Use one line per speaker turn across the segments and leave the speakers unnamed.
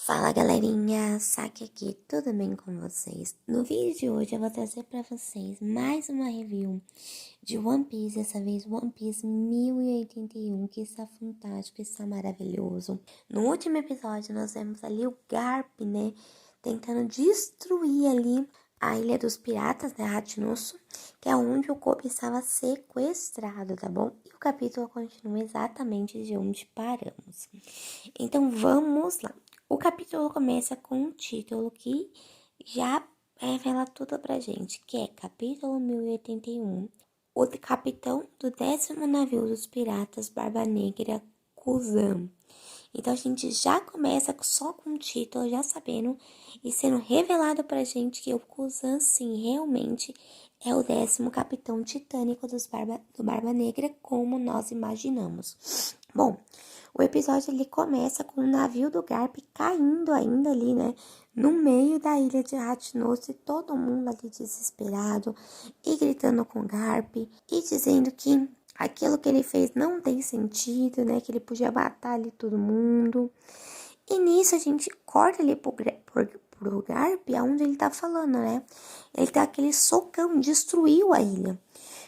Fala galerinha, Saki aqui, tudo bem com vocês? No vídeo de hoje eu vou trazer pra vocês mais uma review de One Piece, dessa vez One Piece 1081, que está fantástico, está maravilhoso. No último episódio nós vemos ali o Garp, né, tentando destruir ali a Ilha dos Piratas, né, Hachinosu, que é onde o Kobe estava sequestrado, tá bom? E o capítulo continua exatamente de onde paramos. Então vamos lá. O capítulo começa com um título que já revela tudo pra gente, que é Capítulo 1081, o capitão do 10º navio dos piratas Barba Negra, Kuzan. Então a gente já começa só com o título, já sabendo e sendo revelado pra gente que o Kuzan, sim, realmente é o 10º capitão titânico do Barba Negra, como nós imaginamos. Bom, o episódio ele começa com o navio do Garp caindo ainda ali, né? No meio da ilha de Hachinosu e todo mundo ali desesperado e gritando com o Garp e dizendo que aquilo que ele fez não tem sentido, né? Que ele podia matar ali todo mundo. E nisso a gente corta ali pro Garp, aonde ele tá falando, né? Ele tá aquele socão, destruiu a ilha.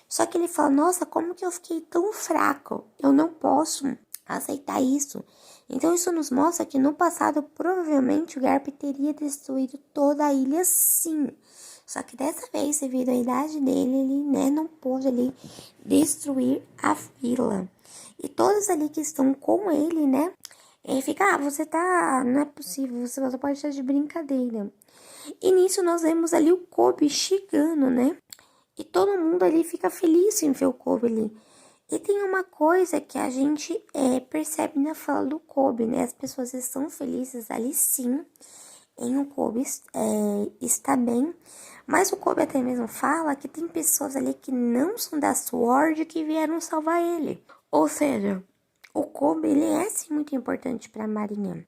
Só que ele fala, nossa, como que eu fiquei tão fraco? Eu não posso aceitar isso. Então isso nos mostra que no passado provavelmente o Garp teria destruído toda a ilha, sim. Só que dessa vez, devido à idade dele, ele, né, não pôde ali destruir a vila. E todos ali que estão com ele, né, ele fica, você tá, não é possível, você só pode estar de brincadeira. E nisso nós vemos ali o Kobe chegando, né? E todo mundo ali fica feliz em ver o Kobe ali. E tem uma coisa que a gente percebe na fala do Kobe, né? As pessoas estão felizes ali sim, em o Kobe está bem. Mas o Kobe até mesmo fala que tem pessoas ali que não são da SWORD que vieram salvar ele. Ou seja, o Kobe ele é sim muito importante para a Marinha,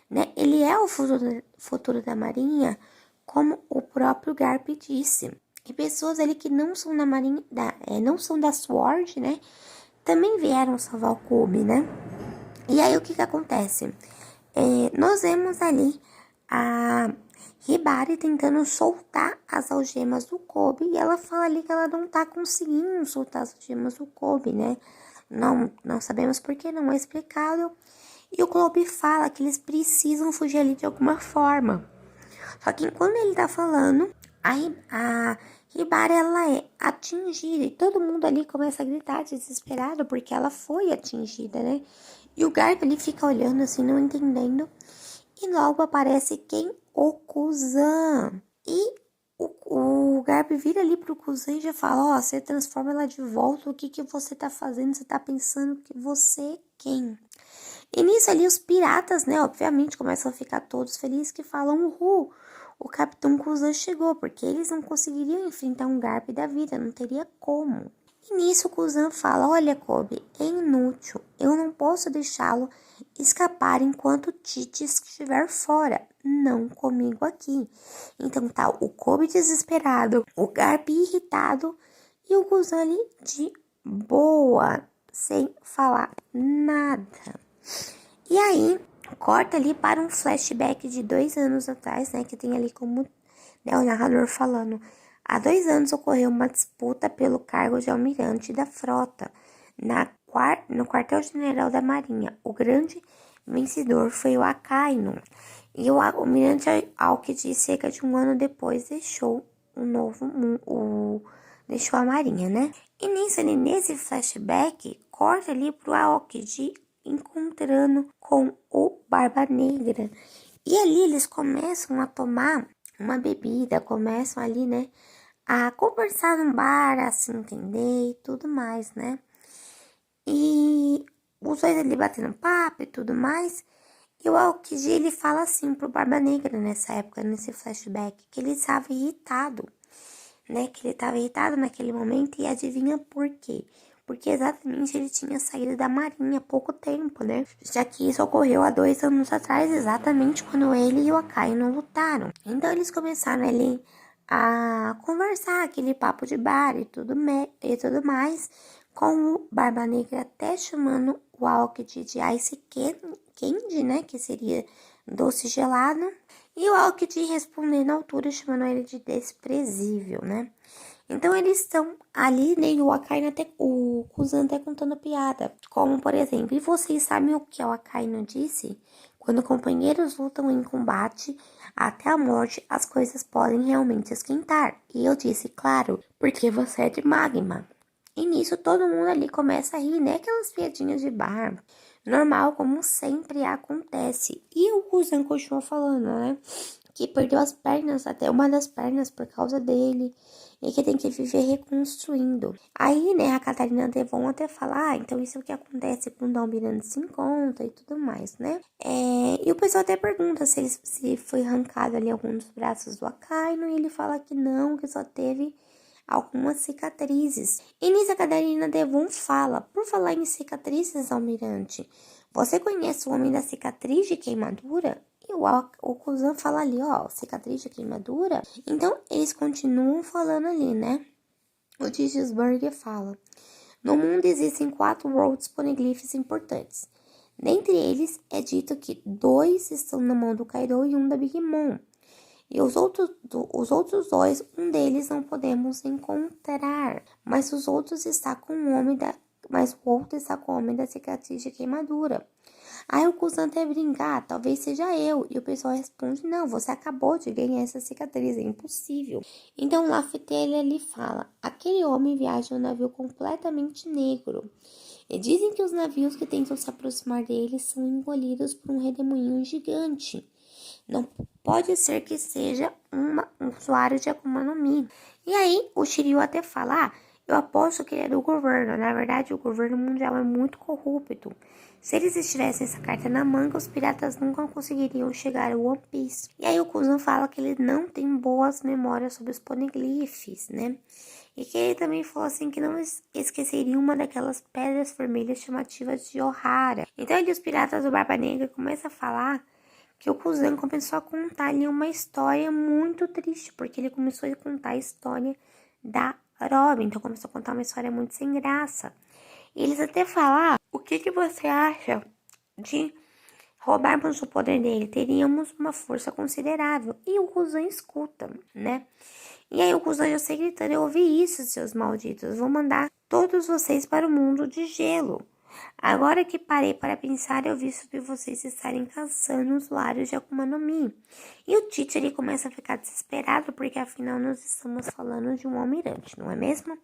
né? Ele é o futuro da Marinha, como o próprio Garp disse. E pessoas ali que não são da Marinha, não são da SWORD, né? Também vieram salvar o Kobe, né? E aí o que acontece? Nós vemos ali a Hibari tentando soltar as algemas do Kobe. E ela fala ali que ela não tá conseguindo soltar as algemas do Kobe, né? Não sabemos por que, não é explicado. E o Kobe fala que eles precisam fugir ali de alguma forma. Só que enquanto ele tá falando, a Hibari, ela é atingida. E todo mundo ali começa a gritar desesperado, porque ela foi atingida, né? E o Garp, ele fica olhando assim, não entendendo. E logo aparece quem? O Kuzan. E o Garp vira ali pro Kuzan e já fala, ó, você transforma ela de volta, o que que você tá fazendo? Você tá pensando que você é quem? E nisso ali os piratas, né, obviamente começam a ficar todos felizes que falam, uhul, o Capitão Kuzan chegou, porque eles não conseguiriam enfrentar um Garp da vida, não teria como. E nisso o Kuzan fala, olha Kobe, é inútil, eu não posso deixá-lo escapar enquanto Tite estiver fora, não comigo aqui. Então tá o Kobe desesperado, o Garp irritado e o Kuzan ali de boa, sem falar nada. E aí, corta ali para um flashback de 2 anos atrás, né? Que tem ali como, né, o narrador falando. Há 2 anos ocorreu uma disputa pelo cargo de almirante da frota no quartel-general da Marinha. O grande vencedor foi o Akainu. E o almirante Aokiji, cerca de 1 ano depois, deixou deixou a Marinha, né? E nisso ali, nesse flashback, corta ali pro Aokiji encontrando com o Barba Negra. E ali eles começam a tomar uma bebida, começam ali, né, a conversar num bar, a se entender e tudo mais, né? E os dois ali batendo papo e tudo mais. E o Aokiji, ele fala assim pro Barba Negra nessa época, nesse flashback, que ele estava irritado, né? Que ele estava irritado naquele momento e adivinha por quê? Porque exatamente ele tinha saído da Marinha há pouco tempo, né? Já que isso ocorreu há 2 anos atrás, exatamente quando ele e o Akainu lutaram. Então eles começaram ali a conversar, aquele papo de bar e tudo mais, com o Barba Negra até chamando o Aokiji de Ice Candy, né? Que seria doce gelado. E o Aokiji respondendo na altura, chamando ele de desprezível, né? Então eles estão ali, né? E o Kuzan até contando piada. Como, por exemplo, e vocês sabem o que o Akainu disse? Quando companheiros lutam em combate até a morte, as coisas podem realmente esquentar. E eu disse, claro, porque você é de magma. E nisso todo mundo ali começa a rir, né? Aquelas piadinhas de bar. Normal, como sempre acontece. E o Kuzan continua falando, né? Que perdeu as pernas, até uma das pernas por causa dele, e que tem que viver reconstruindo. Aí, né, a Catarina Devon até fala, então isso é o que acontece quando o Almirante se encontra e tudo mais, né? E o pessoal até pergunta se foi arrancado ali algum dos braços do Akainu, e ele fala que não, que só teve algumas cicatrizes. E nisso a Catarina Devon fala, por falar em cicatrizes, Almirante, você conhece o homem da cicatriz de queimadura? E o Kuzan fala ali, cicatriz de queimadura. Então, eles continuam falando ali, né? O Gisberger fala, no mundo existem 4 World Poneglyphs importantes. Dentre eles, é dito que 2 estão na mão do Kaido e um da Big Mom. E os outros 2, um deles não podemos encontrar. Mas os outros está com o homem da... Mas o outro está com o homem da cicatriz de queimadura. Aí o Kuzan até brincar, talvez seja eu. E o pessoal responde, não, você acabou de ganhar essa cicatriz, é impossível. Então Lafayette ali fala, aquele homem viaja em um navio completamente negro. E dizem que os navios que tentam se aproximar dele são engolidos por um redemoinho gigante. Não pode ser que seja um usuário de Akuma no Mi. E aí o Shiryu até fala, eu aposto que ele é do governo. Na verdade, o governo mundial é muito corrupto. Se eles estivessem essa carta na manga, os piratas nunca conseguiriam chegar ao One Piece. E aí o Kuzan fala que ele não tem boas memórias sobre os poneglyphs, né? E que ele também falou assim que não esqueceria uma daquelas pedras vermelhas chamativas de Ohara. Então ali os piratas do Barba Negra começam a falar que o Kuzan começou a contar ali uma história muito triste, porque ele começou a contar a história da Robin, então começou a contar uma história muito sem graça. E eles até falaram, o que você acha de roubarmos o poder dele? Teríamos uma força considerável. E o Kuzan escuta, né? E aí o Kuzan já sai gritando, eu ouvi isso, seus malditos, vou mandar todos vocês para o mundo de gelo. Agora que parei para pensar, eu vi sobre vocês estarem caçando usuários de Akuma no Mi. E o Tite ele começa a ficar desesperado, porque afinal nós estamos falando de um almirante, não é mesmo?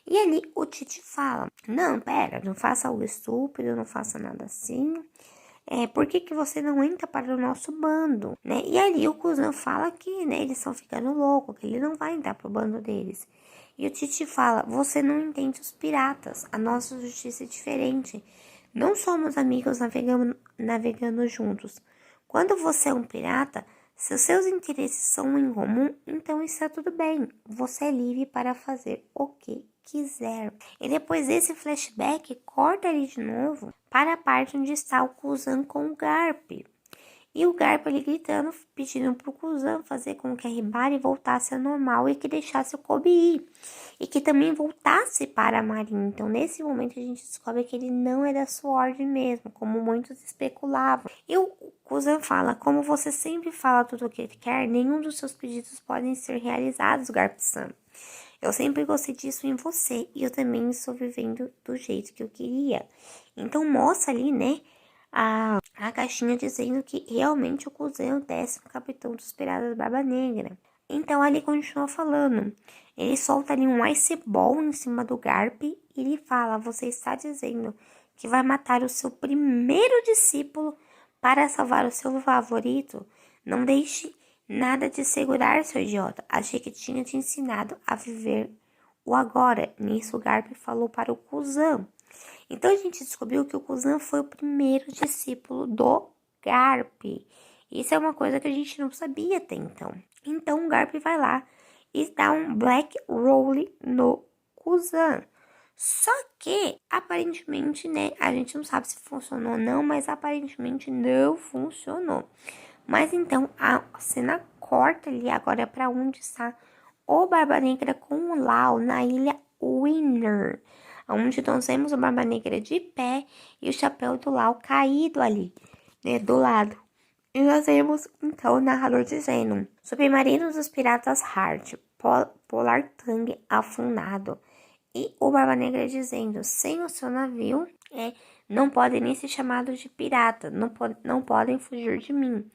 E ali o Tite fala, não, pera, não faça algo estúpido, não faça nada assim. Por que você não entra para o nosso bando, né? E ali o Kuzan fala que, né, eles estão ficando loucos, que ele não vai entrar pro bando deles. E o Tite fala, você não entende os piratas, a nossa justiça é diferente. Não somos amigos navegando juntos. Quando você é um pirata, se os seus interesses são em comum, então está tudo bem. Você é livre para fazer o que quiser. E depois desse flashback, corta ali de novo para a parte onde está o Kuzan com o Garp. E o Garp ali gritando, pedindo pro Kuzan fazer com que a Hibari voltasse ao normal e que deixasse o Kobe ir. E que também voltasse para a Marinha. Então, nesse momento, a gente descobre que ele não é da Sword mesmo, como muitos especulavam. E o Kuzan fala, como você sempre fala tudo o que ele quer, nenhum dos seus pedidos podem ser realizados, Garp-san. Eu sempre gostei disso em você e eu também estou vivendo do jeito que eu queria. Então mostra ali, né, a caixinha dizendo que realmente o Kuzan é o 10º capitão dos Piratas Barba Negra. Então ali continua falando. Ele solta ali um Ice Ball em cima do Garp e ele fala, você está dizendo que vai matar o seu primeiro discípulo para salvar o seu favorito? Não deixe nada de segurar, seu idiota. Achei que tinha te ensinado a viver o agora. Nisso o Garp falou para o Kuzan. Então a gente descobriu que o Kuzan foi o primeiro discípulo do Garp. Isso é uma coisa que a gente não sabia até então. Então o Garp vai lá e dá um Black Roll no Kuzan. Só que, aparentemente, né, a gente não sabe se funcionou ou não, mas aparentemente não funcionou. Mas então a cena corta ali agora para onde está o Barba Negra com o Lau na ilha Winner, onde nós vemos o Barba Negra de pé e o chapéu do Lau caído ali, né, do lado. E nós vemos, então, o narrador dizendo: submarinos dos piratas Hart, Polar Tang afundado. E o Barba Negra dizendo: sem o seu navio, não podem nem ser chamados de pirata, não podem fugir de mim.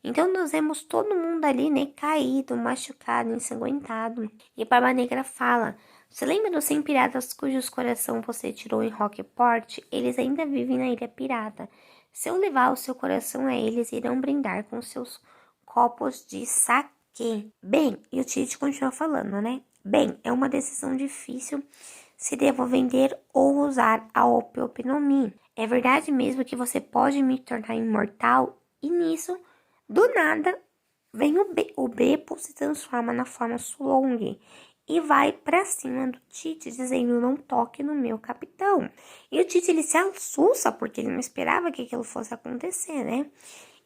Então nós vemos todo mundo ali, né, caído, machucado, ensanguentado. E o Barba Negra fala: você lembra dos 100 piratas cujos coração você tirou em Rockport? Eles ainda vivem na Ilha Pirata. Se eu levar o seu coração a eles, irão brindar com seus copos de saquê. Bem, e o Tite continua falando, né? Bem, é uma decisão difícil se devo vender ou usar a Opiopinomia. É verdade mesmo que você pode me tornar imortal? E nisso, do nada, vem o Beppo se transforma na forma Sulong e vai pra cima do Tite, dizendo: não toque no meu capitão. E o Tite, ele se assusta, porque ele não esperava que aquilo fosse acontecer, né?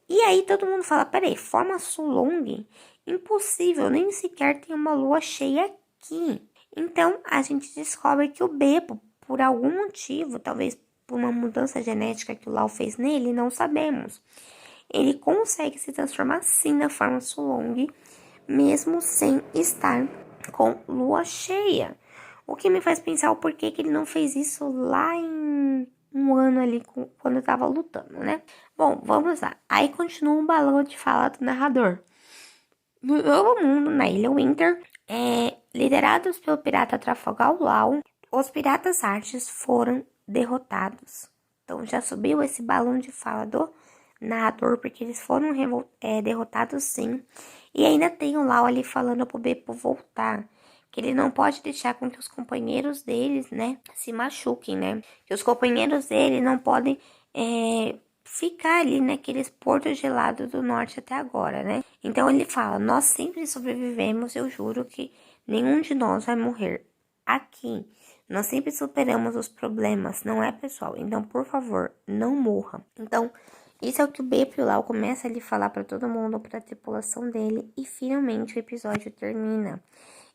E aí todo mundo fala: peraí, forma Sulong? Impossível, nem sequer tem uma lua cheia aqui. Então a gente descobre que o Beppo, por algum motivo, talvez por uma mudança genética que o Lau fez nele, não sabemos. Ele consegue se transformar sim na forma Sulong, mesmo sem estar com lua cheia. O que me faz pensar o porquê que ele não fez isso lá em um ano ali, quando tava lutando, né? Bom, vamos lá. Aí continua um balão de fala do narrador. No Novo Mundo, na Ilha Winter, liderados pelo pirata Trafalgar Law, os piratas Artes foram derrotados. Então já subiu esse balão de fala do narrador, porque eles foram derrotados sim. E ainda tem o Law ali falando pro Beppo voltar, que ele não pode deixar com que os companheiros deles, né, se machuquem, né? Que os companheiros dele não podem ficar ali naqueles portos gelados do norte até agora, né? Então ele fala: nós sempre sobrevivemos, eu juro que nenhum de nós vai morrer aqui. Nós sempre superamos os problemas, não é, pessoal? Então, por favor, não morra. Então, isso é o que o Beppo lá começa a lhe falar para todo mundo, para a tripulação dele, e finalmente o episódio termina.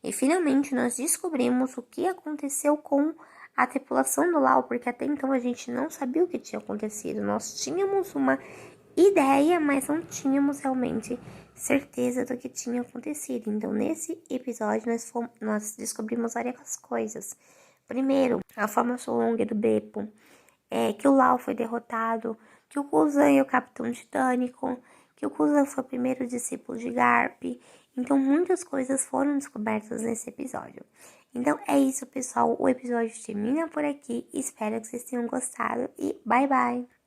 E finalmente nós descobrimos o que aconteceu com a tripulação do Lau, porque até então a gente não sabia o que tinha acontecido. Nós tínhamos uma ideia, mas não tínhamos realmente certeza do que tinha acontecido. Então, nesse episódio, nós descobrimos várias coisas. Primeiro, a forma Sulong do Beppo, que o Lau foi derrotado, que o Kuzan é o Capitão Titânico, que o Kuzan foi o primeiro discípulo de Garp. Então, muitas coisas foram descobertas nesse episódio. Então, é isso, pessoal. O episódio termina por aqui. Espero que vocês tenham gostado e bye, bye!